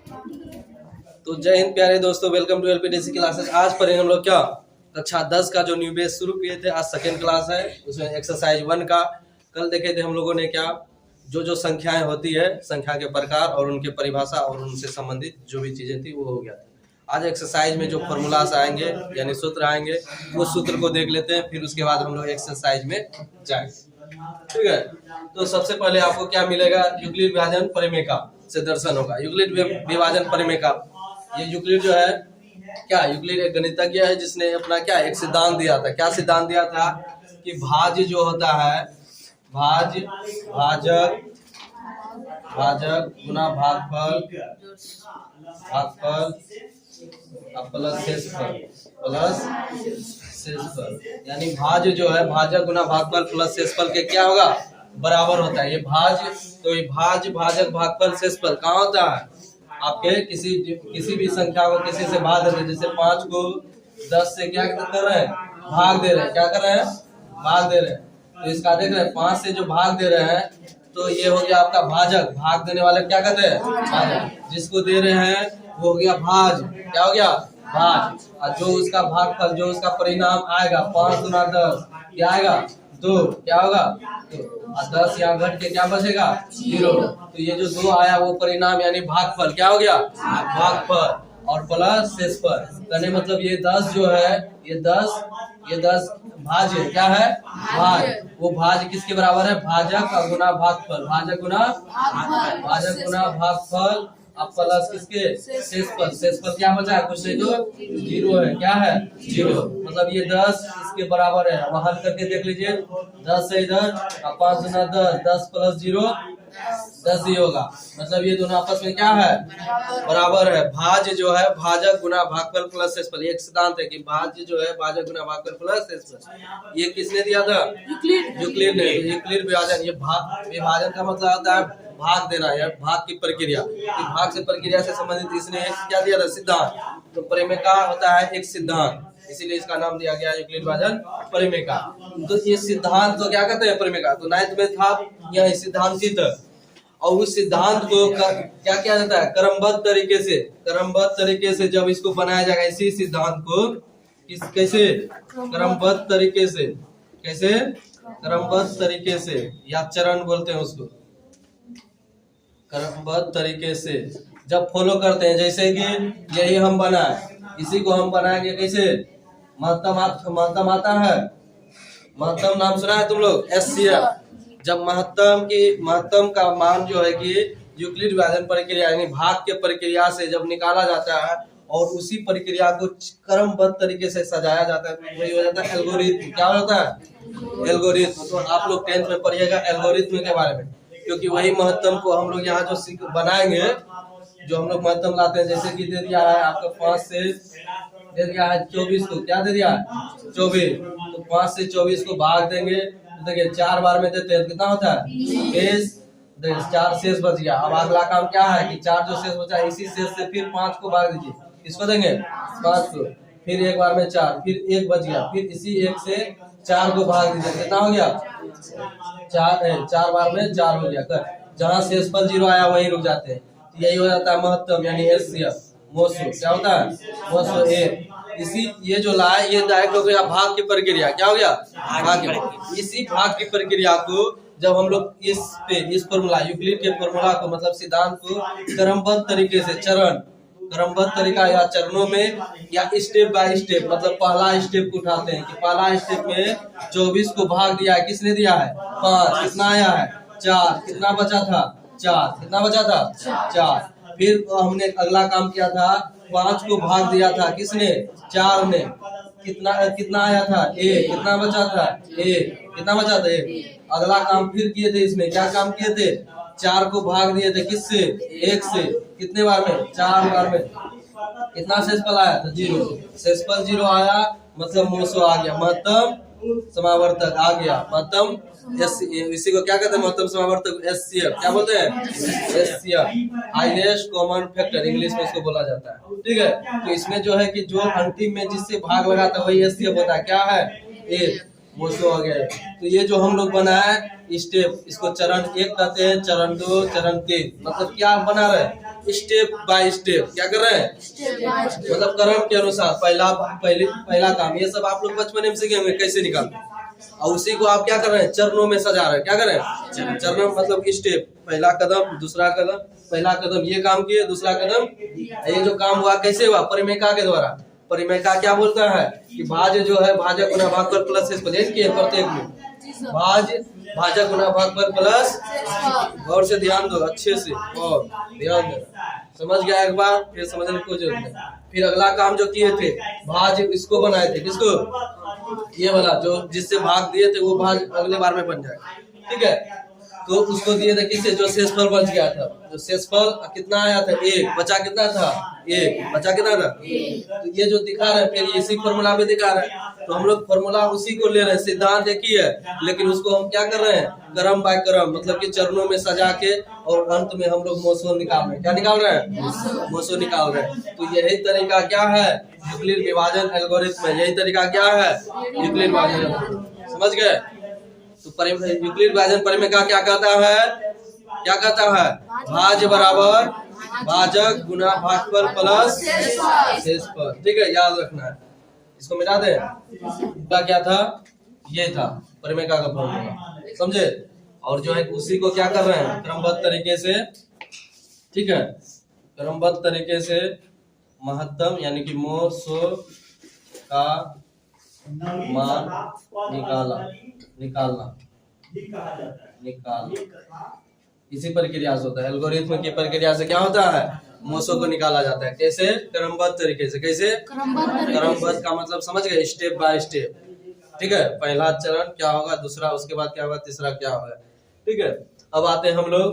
तो जय हिंद प्यारे दोस्तों, वेलकम टू एलपीडीसी क्लासेस। आज पढ़ेंगे हम लोग क्या कक्षा 10 का जो न्यू बेस शुरू किए थे। आज सेकेंड क्लास है, उसमें एक्सरसाइज 1 का कल देखे थे हम लोगों ने क्या जो संख्याएं होती है, संख्या के प्रकार और उनके परिभाषा और उनसे संबंधित जो भी चीजें थी वो हो गया था। आज एक्सरसाइज में जो फॉर्मूलास आएंगे यानी सूत्र आएंगे, वो सूत्र को देख लेते हैं, फिर उसके बाद हम लोग एक्सरसाइज में जाएंगे। ठीक है, तो सबसे पहले आपको क्या मिलेगा, यूक्लिड विभाजन परिमेय से दर्शन होगा। यूक्लिड विभाजन परिमेय, ये यूक्लिड जो है क्या, यूक्लिड एक गणितज्ञ है जिसने अपना क्या एक सिद्धांत दिया था। क्या सिद्धांत दिया था कि भाज्य जो होता है, भाजक गुना भागफल प्लस शेषफल, यानी भाज्य जो है भाजक गुना भागफल प्लस शेषफल के क्या होगा, बराबर होता है। ये भाज्य, तो ये भाजक भागफल शेषफल कहाँ होता है, आपके किसी भी संख्या को किसी से भाग देते हैं। जैसे 5 को 10 से क्या कर रहे हैं, भाग दे रहे हैं। क्या कर रहे हैं, भाग दे रहे हैं। तो इसका देख रहे हैं 5 से जो भाग दे रहे हैं, तो ये हो गया आपका भाजक। भाग देने वाले क्या कहते हैं, भाजक। जिसको दे रहे हैं वो हो गया भाज। क्या हो गया, भाज। और जो उसका भागफल, जो उसका परिणाम आएगा 5 गुना 10 क्या आएगा, 2। क्या होगा, 2। और 10 यहाँ घट के क्या बचेगा, 0। तो ये जो 2 आया वो परिणाम यानी भागफल क्या हो गया, भागफल। और प्लस शेषफल कहने मतलब ये 10 जो है, ये 10 भाज्य क्या है, भाज। वो भाज किसके बराबर है, भाजक गुना भागफल। भाजक गुना भागफल अब प्लस किसके, शेषफल। शेषफल क्या बचा है, कुछ नहीं तो 0 है। क्या है, 0। मतलब ये 10 इसके बराबर है। अब हल करके देख लीजिए, 10 से इधर 5 गुना 10, 10 प्लस 0 10 ही होगा। मतलब ये दोनों आपस में क्या है, बराबर है। भाज्य जो है भाजक गुना भागफल प्लस शेषफल, एक सिद्धांत है कि भाज्य जो है भाजक गुना भागफल प्लस शेषफल। ये किसने दिया था, यूक्लिड ने। यूक्लिड विभाजन, ये विभाजन का मतलब होता है भाग देना है, भाग की प्रक्रिया। भाग से प्रक्रिया से संबंधित इसने क्या दिया था, सिद्धांत। तो परिमेय का होता है एक सिद्धांत, इसीलिए इसका नाम दिया गया यूक्लिड विभाजन परिमेय का। तो ये सिद्धांत तो क्या कहते हैं, परिमेय का। तो 9th में था यह सिद्धांतित, और उस सिद्धांत को क्या किया जाता है, क्रमबद्ध तरीके से जब इसको बनाया जाएगा, इसी सिद्धांत को कैसे, क्रमबद्ध तरीके से या चरण बोलते हैं उसको, क्रमबद्ध तरीके से जब फॉलो करते हैं। जैसे कि यही हम बनाए, इसी को हम बनाएंगे कैसे, महत्तम आता है, महत्तम नाम सुना है तुम लोग, SCF। जब महत्तम का मान जो है कि यूक्लिड विभाजन प्रक्रिया यानी भाग के प्रक्रिया से जब निकाला जाता है और उसी प्रक्रिया को क्रमबद्ध तरीके से सजाया जाता है, तो वही हो जाता है एल्गोरिथम। क्या होता है, एल्गोरिथम। तो आप लोग 10th में पढ़िएगा एल्गोरिथम के बारे में, क्योंकि वही महत्तम को हम लोग यहाँ जो बनाएंगे, जो हम लोग महत्तम लाते हैं। जैसे कि दे दिया है आपको 5 से दे दिया है 24 को, क्या दे दिया है, 24। तो 5 से 24 को भाग देंगे, तो देखिए 4 बार में देते हैं, कितना होता है, 20। 4 शेष बच गया। अब अगला काम क्या है कि 4 जो शेष बचा है, इसी शेष से फिर 5 को भाग दीजिए। किसको देंगे, 5 को। फिर एक बार में 4, फिर 1 बच गया, फिर इसी 1 से 4 को भाग दीजिए, कितना हो गया, 4 बार में 4 हो गया। जहाँ शेषफल 0 आया वहीं रुक जाते हैं। यही हो जाता है महत्तम यानी SCF। मोसो क्या होता है, मोसो 1। इसी ये जो लाए, ये डायरेक्ट हो गया भाग की प्रक्रिया। क्या हो गया, भाग की। इसी भाग की प्रक्रिया को जब हम लोग इस फॉर्मूला, यूक्लिड के फॉर्मूला को मतलब सिद्धांत को क्रमबद्ध तरीके से, क्रमबद्ध तरीका या चरणों में या स्टेप बाय स्टेप, मतलब पहला स्टेप को उठाते हैं कि पहला स्टेप में 24 को भाग दिया है, किसने दिया है, 5। कितना आया है, 4। कितना बचा था, 4। कितना बचा था, 4। फिर हमने अगला काम किया था, 5 को भाग दिया था किसने, 4 ने। कितना आया था, 1। कितना बचा था, 1। कितना बचा था, 1। अगला काम फिर किए थे इसमें, क्या काम किए थे, 4 को भाग दिए थे किससे, 1 से। कितने बार में, 4 बार में। कितना शेषफल आया था, 0। शेषफल 0 आया मतलब मोसो आ गया, महत्तम समावर्तक आ गया। महत्तम इसी को क्या कहते हैं, महत्तम समावर्तक SCF। क्या बोलते हैं, SCF, highest common factor, English में इसको बोला जाता है। ठीक है, तो इसमें जो है कि जो अंतिम में जिससे भाग लगाता है वही SCF होता है। क्या है, 1। मोसो आ गया। तो ये जो हम लोग बनाए स्टेप, इसको चरण 1 कहते हैं, चरण 2, चरण 3। मतलब क्या बना रहे, स्टेप बाय स्टेप क्या कर रहे हैं, मतलब क्रम के अनुसार पहला काम। ये सब आप लोग बचपन में सीखे होंगे कैसे निकालते हैं, और उसी को आप क्या कर रहे हैं, चरणों में सजा रहे हैं। क्या कर रहे हैं, चरणों मतलब स्टेप, पहला कदम, दूसरा कदम, पहला कदम ये काम किए, दूसरा कदम ये जो काम हुआ कैसे हुआ, परिमेका के द्वारा। परिमेका क्या बोलता है कि भाज्य जो है भाजक गुना भागफल प्लस इसको किए प्रत्येक में भाजक गुना भागफल प्लस। गौर से ध्यान दो अच्छे से, और ध्यान दो, समझ गया एक बार, फिर समझने की कोई जरूरत नहीं। फिर अगला काम जो किए थे, भाज इसको बनाए थे, किसको, ये वाला जो जिससे भाग दिए थे वो भाज अगले बार में बन जाएगा, ठीक है। तो उसको दिए थे किससे, जो शेषफल बच गया था, जो शेषफल कितना आया था, एक, बचा कितना था, एक, बचा कितना था। तो ये जो दिखा रहे हैं फिर इसी फॉर्मूला में दिखा रहे हैं, तो हम लोग फॉर्मूला उसी को ले रहे हैं, सिद्धांत एक ही है, लेकिन उसको हम क्या कर रहे हैं, क्रम बाय क्रम, मतलब कि चरणों में सजा के, और अंत में हम लोग मोसो निकाल रहे हैं। क्या निकाल रहे हैं, मोसो निकाल रहे हैं। तो यही तरीका क्या है, यूक्लिड विभाजन एल्गोरिथम में, यही तरीका क्या है, यूक्लिड विभाजन, समझ गए। तो यूक्लिड विभाजन परिमेय क्या कहता है, क्या कहता है, भाज्य बराबर भाजक गुना भागफल प्लस शेषफल, ठीक है, याद रखना है। इसको मिटा दे, क्या था, ये था परिमेय का फॉर्मूला, समझे। और जो है उसी को क्या कर रहे हैं, क्रमबद्ध तरीके से, ठीक है, क्रमबद्ध तरीके से महत्तम यानी कि मोसो का मान निकालना इसी प्रक्रिया से होता है। एल्गोरिथम की प्रक्रिया से क्या होता है, मोसो को निकाला जाता है। कैसे, क्रमबद्ध तरीके से। कैसे, क्रमबद्ध का मतलब समझ गए, स्टेप बाय स्टेप, ठीक है। पहला चरण क्या होगा, दूसरा, उसके बाद क्या होगा, तीसरा क्या होगा, ठीक है। अब आते हैं हम लोग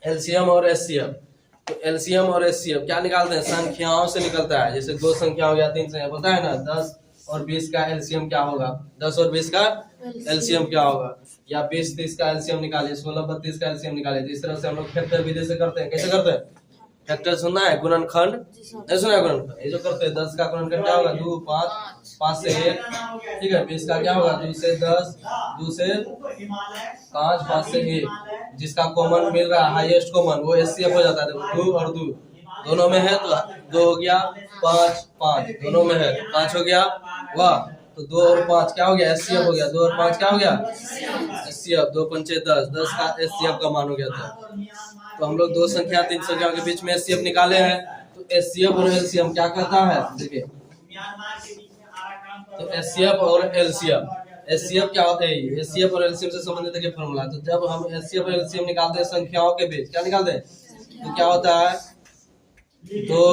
एलसीएम और एचसीएफ। तो एलसीएम और एचसीएफ क्या निकालते हैं, संख्याओं से निकलता है। जैसे 2 संख्या हो गया, 3 संख्या, पता है ना, 10 और 20 का एलसीएम क्या होगा, 10 और 20 का एलसीएम क्या होगा, या 20-30 का एलसीएम निकालिए, 16-32 का एलसीएम निकालिए। तो इस तरह से हम लोग फैक्टर विधि से करते हैं। कैसे करते हैं, फैक्टर सुनना है, गुणनखंड नहीं सुना है, गुणनखंड ये जो करते हैं, 10 का गुणनखंड क्या होगा, 2, 5, 5 से 1, ठीक है। 20 का क्या होगा, 2 से 10, 2 से 5, 5 से 1, जिसका कॉमन मिल रहा है, हाईएस्ट कॉमन, वो एचसीएफ हो जाता है। 2 और 2 दोनों में है, तो 2 हो गया, 5, 5 दोनों में है, 5 हो गया, वाह। तो 2 और 5 क्या हो गया, एचसीएफ हो गया। 2 और 5 क्या हो गया, एचसीएफ। 2 पंचे 10, 10 का एचसीएफ का मान हो गया था। तो हम लोग 2 संख्या 3 संख्या के बीच में एचसीएफ निकाले हैं। तो एचसीएफ और एलसीएम क्या कहता है, देखिए, तो एचसीएफ और एलसीएम, एचसीएफ क्या होता है, एचसीएफ और एलसीएम से संबंधित है फॉर्मूला। तो जब हम एचसीएफ और एलसीएम निकालते हैं संख्याओं के बीच, क्या निकालते हैं, तो क्या होता है, दो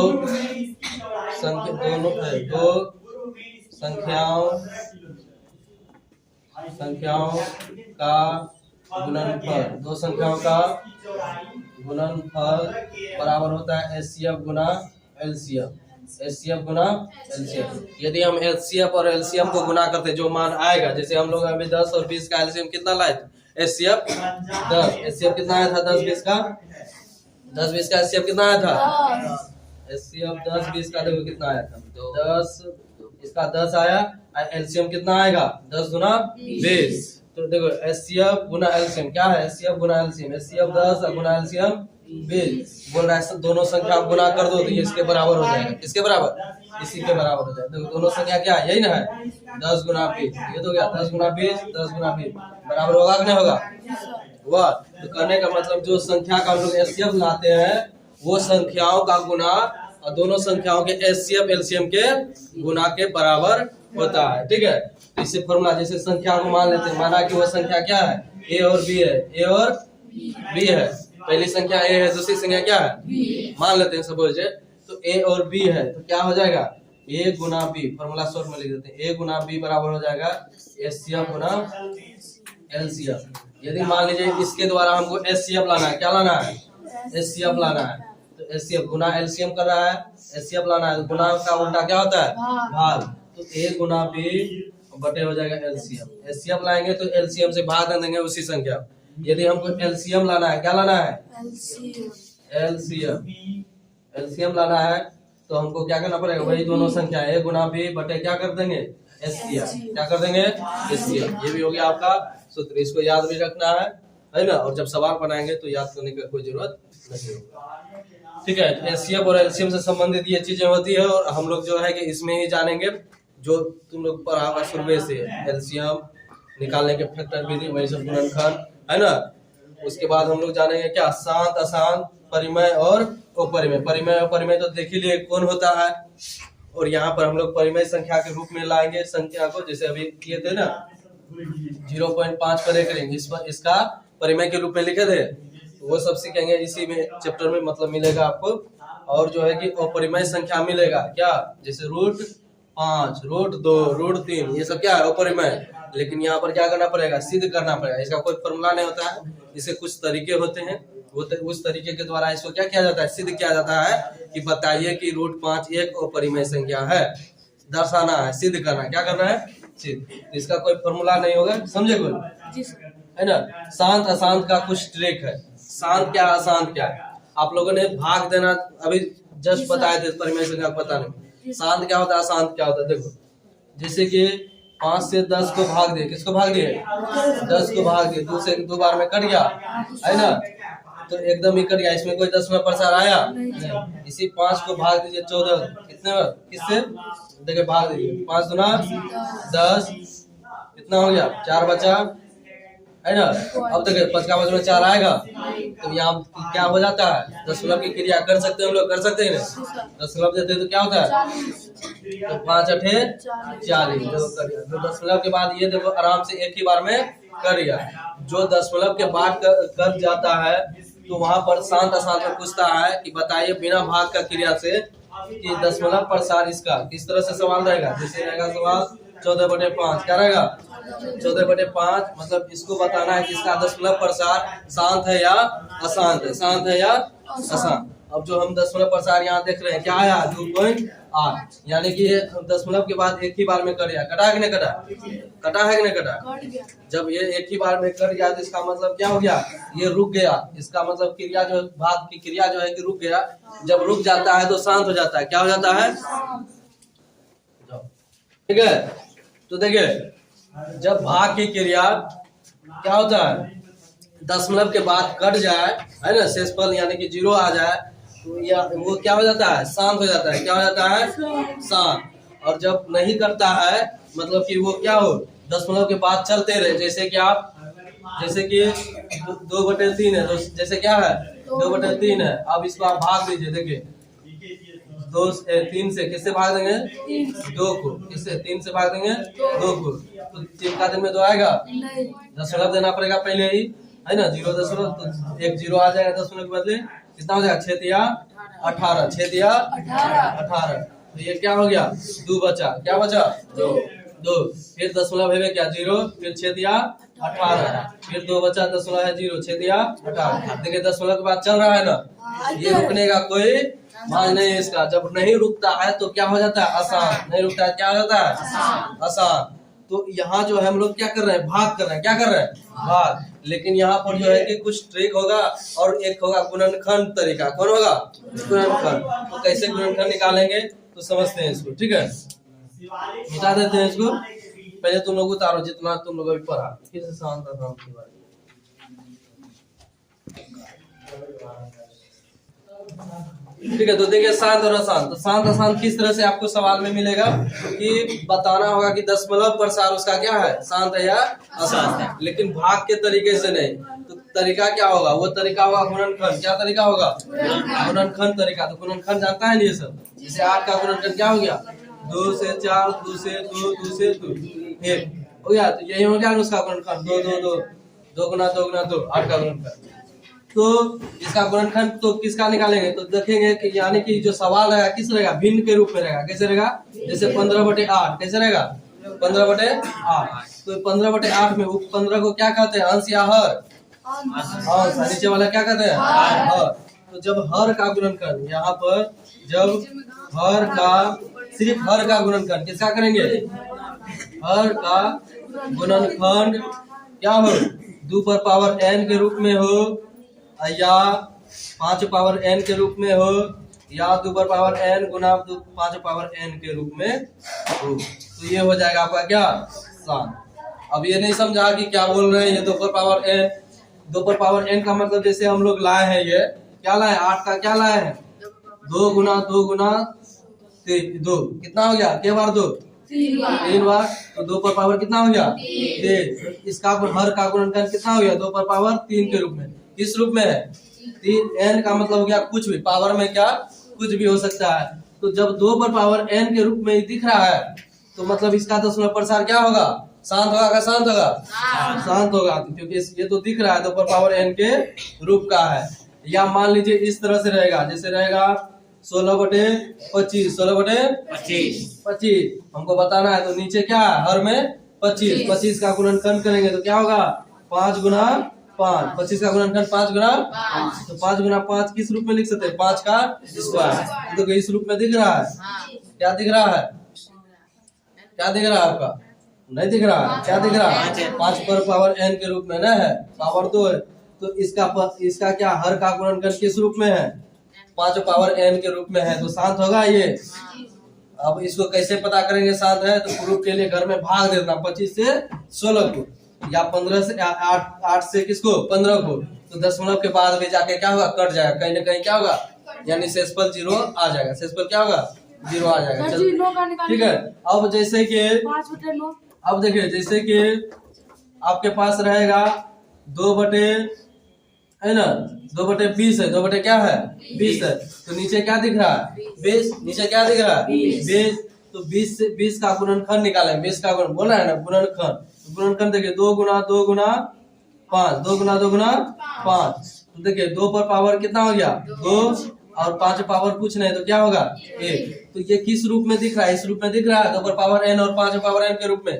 संख्याओं का गुणनफल, 2 संख्याओं का गुणनफल बराबर होता है एचसीएफ गुना एलसीएम, एचसीएफ गुना एलसीएम। यदि हम एचसीएफ और एलसीएम को गुना करते जो मान आएगा, जैसे हम लोग अभी 10 और 20 का एलसीएम कितना लाए थे, एचसीएफ 10, एचसीएफ कितना आया था, 10-20 का, 10-20 का एचसीएफ कितना आया था, एचसीएफ 10-20 का देखो कितना आया था, 10, इसका 10 आया, एलसीएम कितना आएगा, 10 गुना 20। तो देखो एचसीएफ गुना एलसीएम क्या है, एचसीएफ गुना एलसीएम, एचसीएफ 10 गुना एलसीएम 20 बोल रहा है। दोनों संख्या गुना कर दो तो ये इसके बराबर हो जाएगा, किसके बराबर, इसी के बराबर हो जाएगा। देखो दोनों संख्या क्या है, यही ना है, 10 गुना 20, ये तो क्या 10 गुना 20, 10 गुना 20 बराबर होगा कि नहीं होगा, वाह। तो कहने का मतलब जो संख्या का हम लोग एचसीएफ लाते हैं वो संख्याओं का गुना और दोनों संख्याओं के एचसीएफ एलसीएम के गुना के बराबर होता है, ठीक है। तो इससे फॉर्मूला, जैसे संख्या को मान लेते हैं, माना कि वो संख्या क्या है, ए और बी है, ए और बी है, पहली संख्या ए है, दूसरी संख्या क्या है, मान लेते हैं सपोज, तो ए और बी है, तो क्या हो जाएगा, ए गुना बी, फॉर्मूला शॉर्ट में लिख देते हैं, ए गुना बी बराबर हो जाएगा एचसीएफ गुना एलसीएफ। यदि मान लीजिए इसके द्वारा हमको एचसीएफ लाना है, क्या लाना है, एचसीएफ लाना है, तो एचसीएफ गुना एलसीएम कर रहा है, एचसीएफ लाना है, गुना का उल्टा क्या होता है, भाग। तो ए गुना बी बटे हो जाएगा एलसीएम, एचसीएफ लाएंगे तो एलसीएम से भाग देंगे उसी संख्या। यदि हमको एलसीएम लाना है, क्या लाना है, एलसीएम, एलसीएम लाना है, तो हमको क्या करना पड़ेगा, वही दोनों संख्या ए गुना बी बटे क्या कर देंगे, एचसीएफ, क्या कर देंगे, एचसीएफ। ये भी हो गया आपका सूत्र, इसको याद भी रखना है ना। और जब सवाल बनाएंगे तो याद करने की कोई जरूरत नहीं होगा, ठीक। ठीक है। एचसीएफ और एलसीएम से संबंधित ये चीजें होती है और हम लोग जो है कि इसमें ही जानेंगे जो तुम लोग पढ़ा हुआ शुरू से, एलसीएम निकालने के फैक्टर विधि, वही सब गुणनखंड है ना। उसके बाद हम लोग जानेंगे क्या, शांत अशांत, परिमेय और अपरिमेय। परिमेय और अपरिमेय तो देख ही लिए कौन होता है, और यहाँ पर हम लोग परिमेय संख्या के रूप में लाएंगे संख्या को, जैसे अभी किए थे ना 0.5 पर एक रिंग, इसका परिमेय के रूप में लिखे थे, वो सब सीखेंगे इसी में चैप्टर में, मतलब मिलेगा आपको। और जो है कि अपरिमेय संख्या मिलेगा क्या, जैसे √5, √2, √3, ये सब क्या है अपरिमेय। लेकिन यहाँ पर क्या करना पड़ेगा, सिद्ध करना पड़ेगा। इसका कोई फॉर्मूला नहीं होता है, इसके कुछ तरीके होते हैं, वो उस तरीके के द्वारा इसको क्या किया जाता है, सिद्ध किया जाता है कि बताइए कि √5 एक अपरिमेय संख्या है, दर्शाना है, सिद्ध करना, क्या करना है, सिद्ध। इसका कोई फॉर्मूला नहीं होगा, समझे कोई, है ना। शांत अशांत का कुछ ट्रिक है, शांत क्या अशांत क्या है, आप लोगों ने भाग देना अभी जस्ट बताए थे, परिमेय संख्या पता नहीं शांत क्या होता है अशांत क्या होता है। देखो जैसे कि 5 से 10 को भाग दिए, किसको भाग दिए, 10 को भाग दिए, 2 से 2 बार में कट गया, है ना, तो एकदम ही कट गया, इसमें कोई 10 में प्रसार आया नहीं। इसी 5 को भाग दीजिए 14, कितने में, किससे, देखिए भाग दीजिए, 5 दूना 10, कितना हो गया, 4 बचा, है ना। अब देखिए 5 का बच में 4 आएगा, तो यहाँ क्या हो जाता है, दशमलव की क्रिया कर सकते हैं हम लोग, कर सकते हैं ना, दशमलव देते हैं तो क्या होता है, तो 5 8 40, तो दशमलव के बाद ये देखो आराम से एक ही बार में कर गया। जो दशमलव के बाद कर जाता है तो वहां पर शांत अशांत में पूछता है कि बताइए बिना भाग का क्रिया से कि दशमलव प्रसार इसका किस तरह से सवाल रहेगा। जैसे रहेगा सवाल 14/5, क्या रहेगा 14/5, मतलब इसको बताना है कि इसका दशमलव प्रसार शांत है या अशांत है, शांत है या अशांत। अब जो हम दशमलव प्रसार यहाँ देख रहे हैं क्या आया, 2.8, यानी कि दशमलव के बाद एक ही बार में कट गया, कटा है कि नहीं कटा, कटा है कि नहीं कटा। जब ये एक ही बार में कट गया तो इसका मतलब क्या हो गया, ये रुक गया, इसका मतलब क्रिया जो भाग की क्रिया जो है कि रुक गया। जब रुक जाता है तो शांत हो जाता है, क्या हो जाता है, ठीक है। तो देखिए जब भाग की क्रिया क्या होता है, दशमलव के बाद कट जाए, है ना, शेषफल यानी कि 0 आ जाए, तो या वो क्या हो जाता है, शांत हो जाता है, क्या हो जाता है, शांत। और जब नहीं करता है मतलब कि वो क्या हो, दशमलव के बाद चलते रहे, जैसे कि आप, जैसे कि 2/3 है, तो जैसे क्या है 2/3 है, अब इसको आप भाग दीजिए, देखिए 3 से किससे भाग देंगे, 2 को, किससे 3 से भाग देंगे 2 को, तो 3 का दिन में 2 आएगा, दशमलव देना पड़ेगा पहले ही, है ना, 0 दशमलव, तो एक 0 आ जाएगा दशमलव के बदले, कितना हो जाएगा 6 या 18, 6 या 18, तो ये क्या हो गया, 2 बचा, क्या बचा 2, फिर दशमलव है क्या 0, फिर 6 या 18, फिर 2 बचा, दशमलव है 0, 6 या 18। देखिए दशमलव के बाद चल रहा है ना, ये रुकने का कोई मान नहीं है इसका। जब नहीं रुकता है तो क्या हो जाता है, आसान, नहीं रुकता है क्या हो जाता है, आसान। तो यहाँ जो है हम लोग क्या कर रहे हैं, भाग कर रहे हैं, क्या कर रहे हैं, भाग। लेकिन यहाँ पर जो है कि कुछ ट्रिक होगा और एक होगा गुणनखंड तरीका, कौन होगा, गुणनखंड। तो कैसे गुणनखंड निकालेंगे तो समझते हैं इसको, ठीक है, मिटा देते हैं इसको। पहले तुम लोग उतारो जितना तुम लोग अभी पढ़ा, फिर से शांत के बारे में। ठीक है, तो देखिए शांत और अशांत। तो शांत अशांत किस तरह से आपको सवाल में मिलेगा कि बताना होगा कि दशमलव प्रसार उसका क्या है, शांत है या अशांत है। लेकिन भाग के तरीके से नहीं, तो तरीका क्या होगा, वो तरीका होगा गुणनखंड। क्या तरीका होगा, गुणनखंड तरीका। तो गुणनखंड जानता है ये सब, जैसे 8 का गुणनखंड क्या हो गया, 2 से 4, 2 से 2, 2 से 2, 1 हो गया। तो यही हो गया उसका गुणनखंड, 2 2 2, 2 गुना 2 गुना 2, 8 का गुणनखंड। तो इसका गुणनखंड तो किसका निकालेंगे, तो देखेंगे कि यानी कि जो सवाल रहेगा किस रहेगा, भिन्न के रूप में रहेगा। कैसे रहेगा, जैसे 15/8 कैसे रहेगा, 15/8। तो 15/8 में 15 को क्या कहते हैं, अंश या हर, अंश। नीचे वाला क्या कहते हैं, हर। तो जब हर का गुणनखंड, यहाँ पर जब हर का, सिर्फ हर का गुणनखंड किसका करेंगे, हर का गुणनखंड क्या हो, 2n के रूप में हो, या 5n के रूप में हो, या 2n गुना 5n के रूप में हो, तो ये हो जाएगा आपका क्या, शांत। अब ये नहीं समझा कि क्या बोल रहे हैं ये 2n का मतलब जैसे हम लोग लाए हैं, ये क्या लाए, 8 का क्या लाए हैं 2 गुना 2 गुना 2 कितना हो गया? के बार 2? 3 बार। तो 2 पर पावर कितना हो गया? 3। इसका हर का गुणनखंड कितना हो गया? 2 पर पावर 3 के रूप में। किस रूप में है? 3 n का मतलब हो गया कुछ भी, पावर में क्या कुछ भी हो सकता है। तो जब 2 पर पावर n के रूप में दिख रहा है तो मतलब इसका दशमलव प्रसार क्या होगा? शांत होगा का शांत होगा? शांत होगा, क्योंकि ये तो दिख रहा है 2 पर पावर n के रूप का है। या मान लीजिए इस तरह से रहेगा, जैसे रहेगा 16/25 16/25 हमको बताना है। तो नीचे क्या है? हर में 25 का गुणनखंड करेंगे तो क्या होगा? 5 गुना 5। 25 का गुणनखंड 5 गुना 5। तो 5 गुना 5 किस रूप में लिख सकते हैं? 5 का स्क्वायर। तो इस रूप में दिख रहा है। क्या दिख रहा है? क्या दिख रहा है आपका? नहीं दिख रहा है। क्या दिख रहा है? 5 पर पावर n के रूप में ना है, पावर 2 है। तो इसका क्या हर का गुणनखंड किस रूप में है? 5 पावर n के रूप में है। तो शांत होगा ये। अब इसको कैसे पता करेंगे शांत है? तो प्रूफ के लिए घर में भाग देना 25 से 16 को, या 15 से 8 से किसको? 15 को। तो दशमलव के बाद भी जाके क्या होगा? कट जाएगा, कहीं ना कहीं क्या होगा? यानी शेषफल 0 आ जाएगा। शेषफल क्या होगा? 0 आ जाएगा। ठीक है। अब जैसे कि अब देखिए, जैसे कि आपके पास रहेगा 2 है ना, 2/20 है। 2 क्या है? 20 है। तो नीचे क्या दिख रहा है? 20। नीचे क्या दिख रहा है? 20। तो 20 से 20 का गुणनखंड निकालें। 20 का गुण बोला है ना, गुणनखंड। तो गुणनखंड देखिए 2 गुना 2 गुना 5 2 गुना 2 गुना 5। तो देखिए 2 पर पावर कितना हो गया? 2 और 5 पावर कुछ नहीं तो क्या होगा? 1। तो ये किस रूप में दिख रहा है? इस रूप में दिख रहा है 2 पर पावर n और 5 पावर n के रूप में।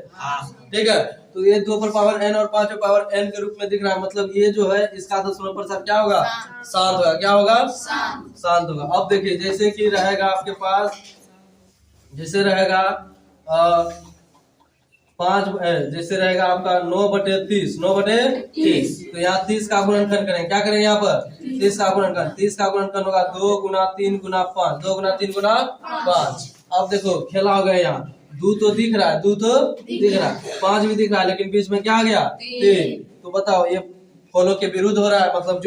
ठीक है। तो ये 2 पर पावर n और 5 पावर n के रूप में दिख रहा है। मतलब ये जो है इसका दशमलव प्रसार क्या होगा? शांत होगा। क्या होगा? शांत होगा। अब देखिए जैसे कि रहेगा आपके पास, जैसे रहेगा 5 जैसे रहेगा आपका 9/30 9/30। तो यहाँ 30 का गुणनखंड करेंगे। क्या करेंगे यहाँ पर? 30 का गुणनखंड। 30 का गुणनखंड होगा 2 गुना 3 गुना 5 2 गुना 3 गुना 5। अब देखो खेला होगा यहाँ, 2 तो दिख रहा है, 2 तो दिख रहा है, 5 भी दिख रहा है, लेकिन बीच में क्या आ गया? 3। तो बताओ ये फॉलो के विरुद्ध हो रहा है। मतलब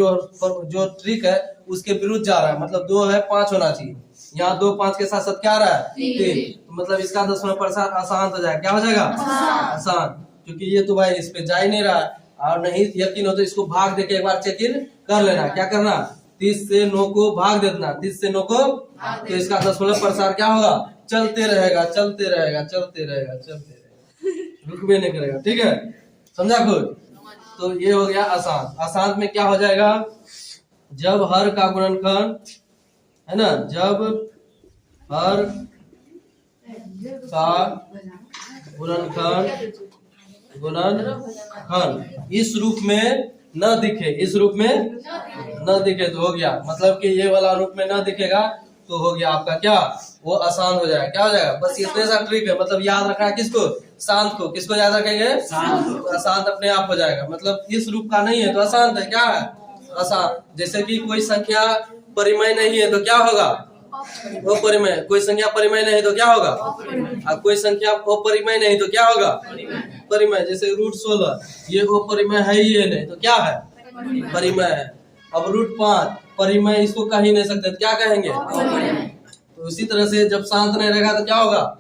जो ट्रिक है उसके विरुद्ध जा रहा है। मतलब 2 है 5 होना चाहिए, यहाँ 2 5 के साथ साथ क्या आ रहा है? 3। तो मतलब इसका दशमलव प्रसार अशांत हो जाएगा। क्या हो जाएगा? अशांत। क्योंकि ये तो भाई इस पे जा ही नहीं रहा है। और नहीं यकीन हो तो इसको भाग देके एक बार चेक इन कर लेना। क्या करना? 30 से 9 को भाग देना। 30 से 9 को, तो इसका दशमलव प्रसार क्या होगा? चलते रहेगा चलते रहेगा चलते रहेगा चलते रहेगा, रुकवे नहीं करेगा। ठीक है, समझा खुद? तो ये हो गया अशांत। अशांत में क्या हो जाएगा? जब हर का गुणनखंड है ना, जब हर का गुणनखंड इस रूप में न दिखे, इस रूप में न दिखे तो हो गया। मतलब कि ये वाला रूप में न दिखेगा तो हो गया आपका क्या? वो अशांत हो जाएगा। क्या हो जाएगा? बस इतने सा ट्रिक है। मतलब याद रखना है किसको? शांत को। किसको याद रखेंगे? शांत को। अशांत अपने आप हो जाएगा। मतलब इस रूप का नहीं है तो अशांत है। क्या है? अशांत। जैसे कि कोई संख्या परिमेय नहीं है तो क्या होगा? अपरिमेय। कोई संख्या परिमेय नहीं तो क्या होगा? अब कोई संख्या अपरिमेय नहीं तो क्या होगा? परिमेय। जैसे √16 ये अपरिमेय है ही ये नहीं तो क्या है? परिमेय है। अब √5 परिमेय, इसको कह ही नहीं सकते तो क्या कहेंगे? तो उसी तरह से जब शांत नहीं रहेगा तो क्या होगा?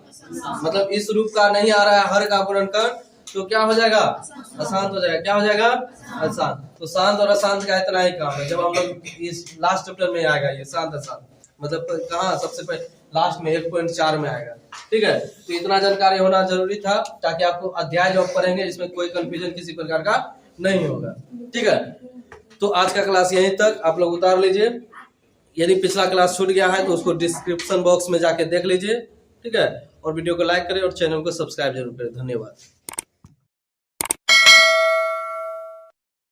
मतलब इस रूप का नहीं आ रहा है हर का गुणनखंड तो क्या हो जाएगा? अशांत हो जाएगा। क्या हो जाएगा? अशांत। तो शांत और अशांत का इतना ही काम है। जब हम लोग इस लास्ट चैप्टर में आएगा ये शांत अशांत, मतलब कहाँ सबसे पहले लास्ट में 1.4 में आएगा। ठीक है, तो इतना जानकारी होना जरूरी था ताकि आपको अध्याय जब पढ़ेंगे इसमें कोई कंफ्यूजन किसी प्रकार का नहीं होगा। ठीक है, तो आज का क्लास यहीं तक आप लोग उतार लीजिए। यदि पिछला क्लास छूट गया है तो उसको डिस्क्रिप्शन बॉक्स में जाके देख लीजिए। ठीक है, और वीडियो को लाइक करें और चैनल को सब्सक्राइब जरूर करें। धन्यवाद।